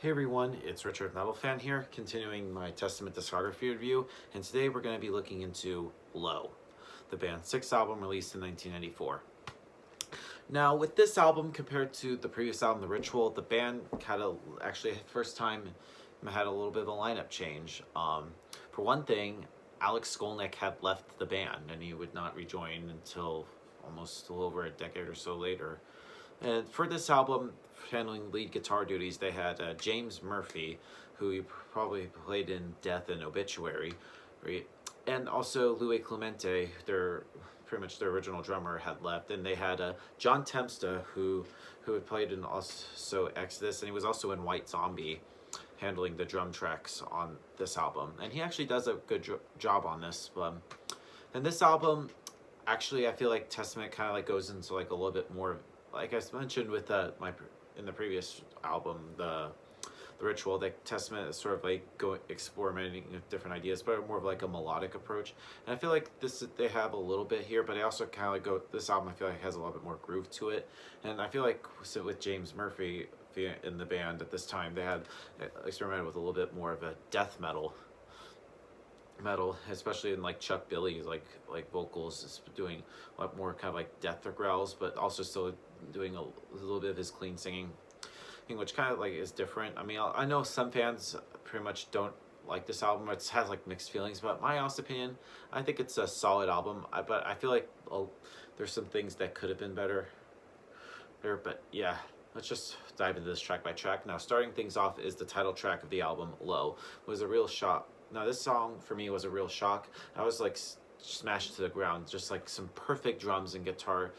Hey everyone, it's Richard Metal Fan here, continuing my Testament discography review, and today we're going to be looking into Low, the band's sixth album released in 1994. Now, with this album compared to the previous album, The Ritual, the band had actually first time had a little bit of a lineup change. For one thing, Alex Skolnick had left the band, and he would not rejoin until almost a little over a decade or so later. And for this album, handling lead guitar duties, they had James Murphy, who you probably played in Death and Obituary, right? And also Louis Clemente, pretty much their original drummer, had left, and they had John Temsta, who had played in also Exodus, and he was also in White Zombie, handling the drum tracks on this album. And he actually does a good job on this. And this album, actually, I feel like Testament kind of like goes into like a little bit more, like I mentioned with in the previous album, the Ritual, that Testament is sort of like experimenting with different ideas, but more of like a melodic approach. And I feel like they have a little bit here, but I also kind of like this album I feel like has a little bit more groove to it. And I feel like with James Murphy in the band at this time, they had experimented with a little bit more of a death metal, especially in like Chuck Billy's like vocals, is doing a lot more kind of like death growls, but also still doing a little bit of his clean singing, which kind of like is different. I mean, I know some fans pretty much don't like this album. It has like mixed feelings, but my honest opinion, I think it's a solid album. But I feel like there's some things that could have been better there. But yeah, let's just dive into this track by track. Now, starting things off is the title track of the album, Low. It was a real shock. Now, this song for me was a real shock. I was like smashed to the ground. Just like some perfect drums and guitar.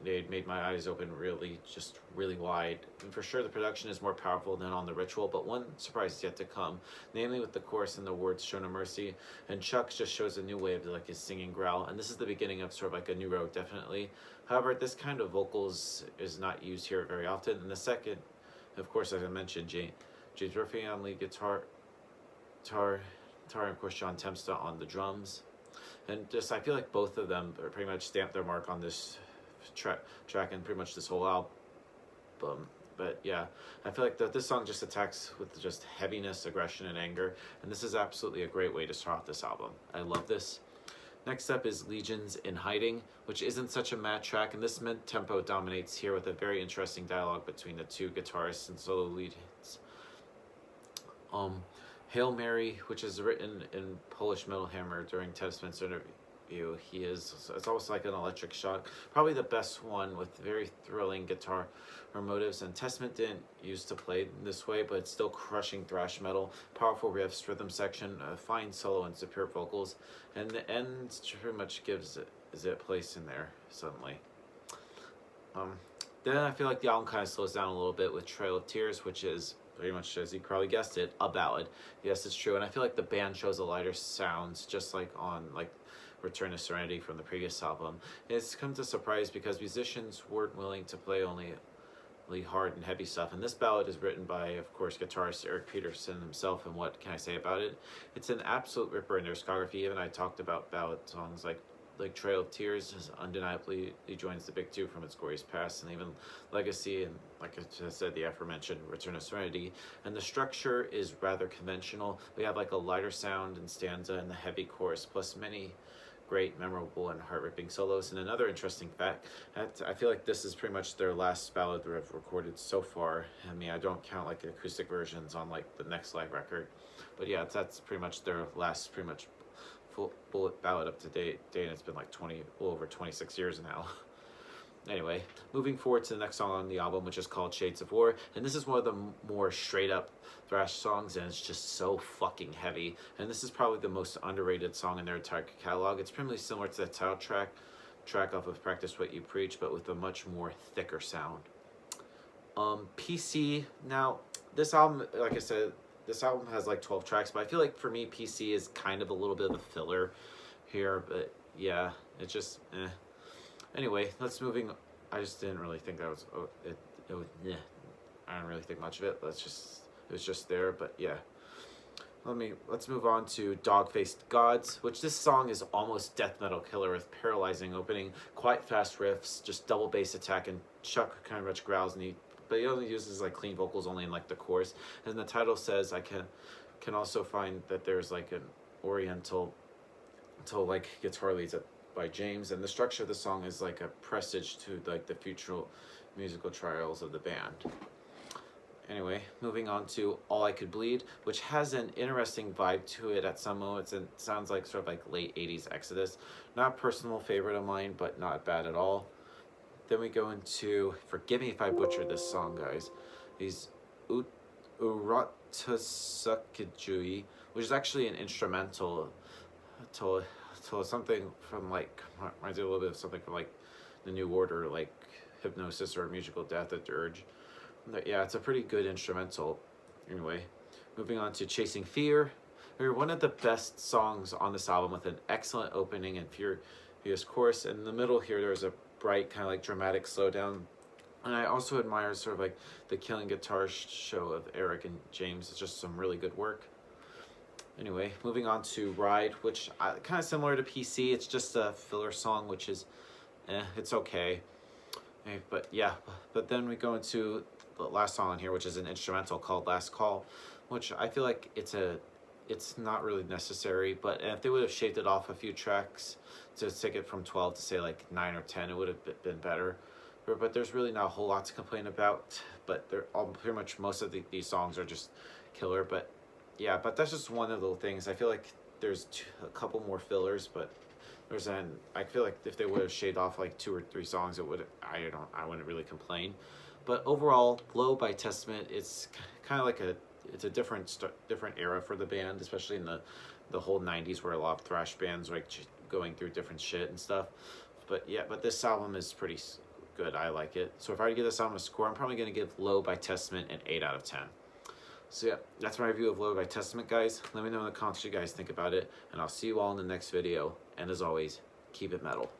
They made my eyes open really wide. And for sure, the production is more powerful than on The Ritual, but one surprise is yet to come, namely with the chorus and the words "Show No Mercy." And Chuck just shows a new way of like his singing growl, and this is the beginning of sort of like a new road, definitely. However, this kind of vocals is not used here very often. And the second, of course, as I mentioned, James Murphy on lead guitar, and of course John Temsta on the drums, and just I feel like both of them are pretty much stamped their mark on this track and pretty much this whole album. But yeah, I feel like this song just attacks with just heaviness, aggression, and anger, and this is absolutely a great way to start off this album. I love this. Next up is Legions in Hiding, which isn't such a mad track, and this mid-tempo dominates here with a very interesting dialogue between the two guitarists and solo leads. Hail Mary, which is written in Polish Metal Hammer during Testament's interview. It's almost like an electric shock. Probably the best one with very thrilling guitar or motives, and Testament didn't used to play this way, but it's still crushing thrash metal, powerful riffs, rhythm section, a fine solo, and superb vocals, and the end pretty much gives it place in there suddenly. Then I feel like the album kind of slows down a little bit with Trail of Tears, which is pretty much, as you probably guessed it, a ballad. Yes, it's true, and I feel like the band shows a lighter sounds, just like on Return to Serenity from the previous album. It's come to surprise because musicians weren't willing to play only hard and heavy stuff, and this ballad is written by, of course, guitarist Eric Peterson himself, and what can I say about it? It's an absolute ripper in their discography. Even I talked about ballad songs like Trail of Tears undeniably joins the big two from its glorious past, and even Legacy, and like I said, the aforementioned Return to Serenity. And the structure is rather conventional. We have like a lighter sound and stanza and the heavy chorus, plus many great, memorable, and heart-ripping solos. And another interesting fact, I feel like this is pretty much their last ballad they've recorded so far. I mean, I don't count like the acoustic versions on like the next live record, but yeah, that's pretty much their last pretty much full bullet ballad up to date, and it's been like over 26 years now. Anyway, moving forward to the next song on the album, which is called Shades of War, and this is one of the more straight up thrash songs, and it's just so fucking heavy, and this is probably the most underrated song in their entire catalog. It's pretty similar to the title track off of Practice What You Preach, but with a much more thicker sound. PC, now this album, like I said, this album has like 12 tracks, but I feel like for me PC is kind of a little bit of a filler here, but yeah, it's just Anyway, let's moving. I just didn't really think that was I don't really think much of it. It was just there, but yeah. Let's move on to Dog-Faced Gods, which this song is almost death metal killer with paralyzing opening, quite fast riffs, just double bass attack, and Chuck kind of much growls, and but he only uses like clean vocals only in like the chorus. And the title says I can also find that there's like an oriental like guitar leads by James, and the structure of the song is like a presage to like the future musical trials of the band. Anyway, moving on to All I Could Bleed, which has an interesting vibe to it at some moments and sounds like sort of like late 80s Exodus. Not a personal favorite of mine, but not bad at all. Then we go into, forgive me if I butcher this song, guys, these Uratasakijui, which is actually an instrumental to something from like, reminds me a little bit of something from like the New Order, like Hypnosis or Musical Death at Dirge. Yeah, it's a pretty good instrumental. Anyway, moving on to Chasing Fear. They're one of the best songs on this album with an excellent opening and furious chorus. In the middle here, there's a bright kind of like dramatic slowdown. And I also admire sort of like the Killing Guitar show of Eric and James. It's just some really good work. Anyway, moving on to Ride, which kind of similar to PC. It's just a filler song, which is, it's okay. But yeah, but then we go into the last song on here, which is an instrumental called Last Call, which I feel like it's not really necessary, but if they would have shaved it off a few tracks to take it from 12 to say like 9 or 10, it would have been better. But there's really not a whole lot to complain about, but they're all pretty much, most of these songs are just killer. But yeah, but that's just one of the things. I feel like there's a couple more fillers, but I feel like if they would have shaved off like 2 or 3 songs, I wouldn't really complain. But overall, Low by Testament, it's kind of like it's a different era for the band, especially in the whole 90s, where a lot of thrash bands were like going through different shit and stuff. But yeah, but this album is pretty good. I like it. So if I were to give this album a score, I'm probably going to give Low by Testament an 8 out of 10. So yeah, that's my review of Low by Testament, guys. Let me know in the comments what you guys think about it, and I'll see you all in the next video. And as always, keep it metal.